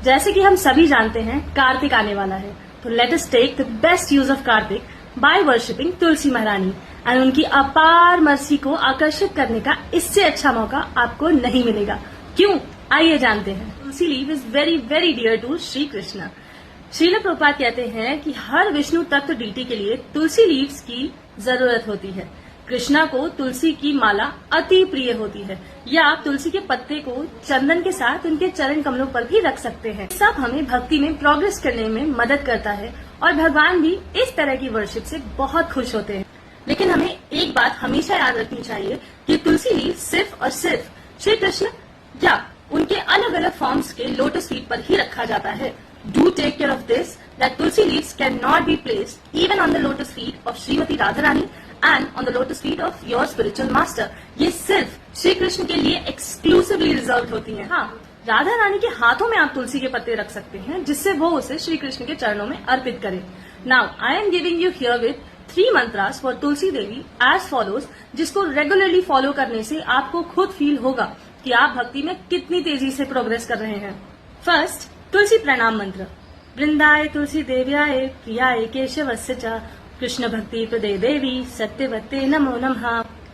जैसे कि हम सभी जानते हैं कार्तिक आने वाला है, तो let us take the best use of Kartik by worshipping Tulsi Maharani and उनकी अपार मर्सी को आकर्षित करने का इससे अच्छा मौका आपको नहीं मिलेगा। क्यों? आइए जानते हैं। Tulsi leaf is very very dear to Shri Krishna. Srila Prabhupada कहते हैं कि हर विष्णु तत्व डीटी के लिए तुलसी लीव्स की जरूरत होती है। कृष्णा को तुलसी की माला अति प्रिय होती है, या आप तुलसी के पत्ते को चंदन के साथ उनके चरण कमलों पर भी रख सकते हैं। सब हमें भक्ति में प्रोग्रेस करने में मदद करता है और भगवान भी इस तरह की वर्शिप से बहुत खुश होते हैं। लेकिन हमें एक बात हमेशा याद रखनी चाहिए कि तुलसी लीव सिर्फ और सिर्फ श्री कृष्ण या उनके अलग अलग फॉर्म्स के लोटस फीट पर ही रखा जाता है। Do take care of this that tulsi leaves cannot be placed even on the lotus feet of Srimati Radharani and on the lotus feet of your spiritual master. ये सिर्फ श्री कृष्ण के लिए exclusively reserve होती हैं। हाँ, राधा रानी के हाथों में आप तुलसी के पत्ते रख सकते हैं जिससे वो उसे श्री कृष्ण के चरणों में अर्पित करें। Now I am giving you here with 3 mantras for Tulsi Devi as follows, जिसको रेगुलरली फॉलो करने से आपको खुद फील होगा कि आप भक्ति में कितनी तेजी से प्रोग्रेस कर रहे हैं। फर्स्ट, तुलसी प्रणाम मंत्र। वृंदाय तुलसी देव्याय प्रियाय केशवस्य च कृष्ण भक्ति प्रदे देवी सत्यवते नमो नमः।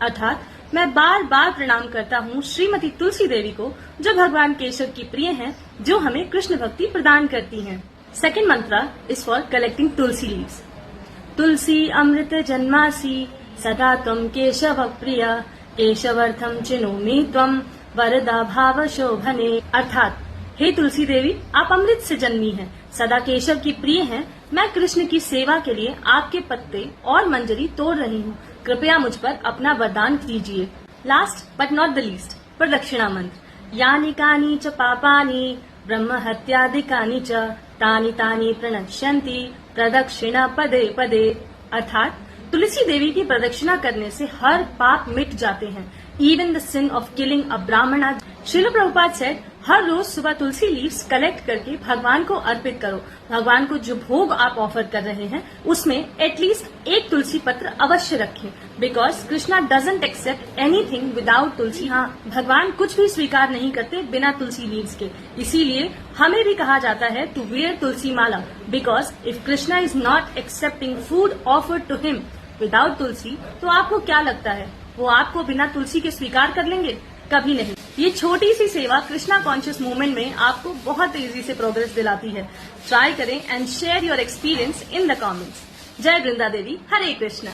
अर्थात मैं बार बार प्रणाम करता हूँ श्रीमती तुलसी देवी को, जो भगवान केशव की प्रिय हैं, जो हमें कृष्ण भक्ति प्रदान करती हैं। Second mantra is for collecting Tulsi leaves. Tulsi अमृत जन्मासी सदा त्वं केशव प्रिय केशवर्थम चिनोमि त्वं वरदा भाव शोभने। अर्थात हे तुलसी देवी, आप अमृत से जन्मी हैं, सदा केशव की प्रिय हैं। मैं कृष्ण की सेवा के लिए आपके पत्ते और मंजरी तोड़ रही हूँ, कृपया मुझ पर अपना वरदान दीजिए। Last but not the least, प्रदक्षिणा मंत्र। यानि कानि च पापानि ब्रह्म हत्यादिकानि च तानि तानि प्रणश्यन्ति प्रदक्षिणा पदे पदे। अर्थात तुलसी देवी की प्रदक्षिणा करने से हर पाप मिट जाते हैं, even the sin of killing a Brahmin. Srila Prabhupada said, हर रोज सुबह तुलसी लीव्स कलेक्ट करके भगवान को अर्पित करो। भगवान को जो भोग आप ऑफर कर रहे हैं उसमें एटलीस्ट एक तुलसी पत्र अवश्य रखें, because Krishna doesn't accept anything without Tulsi. हाँ, भगवान कुछ भी स्वीकार नहीं करते बिना तुलसी लीव्स के। इसीलिए हमें भी कहा जाता है to wear Tulsi mala, because if Krishna is not accepting food offered to him without Tulsi, तो आपको क्या लगता है वो आपको बिना तुलसी के स्वीकार कर लेंगे? कभी नहीं। ये छोटी सी सेवा कृष्णा कॉन्शियस मूवमेंट में आपको बहुत तेजी से प्रोग्रेस दिलाती है। ट्राई करें and share your experience in the comments. जय वृंदा देवी, हरे कृष्णा।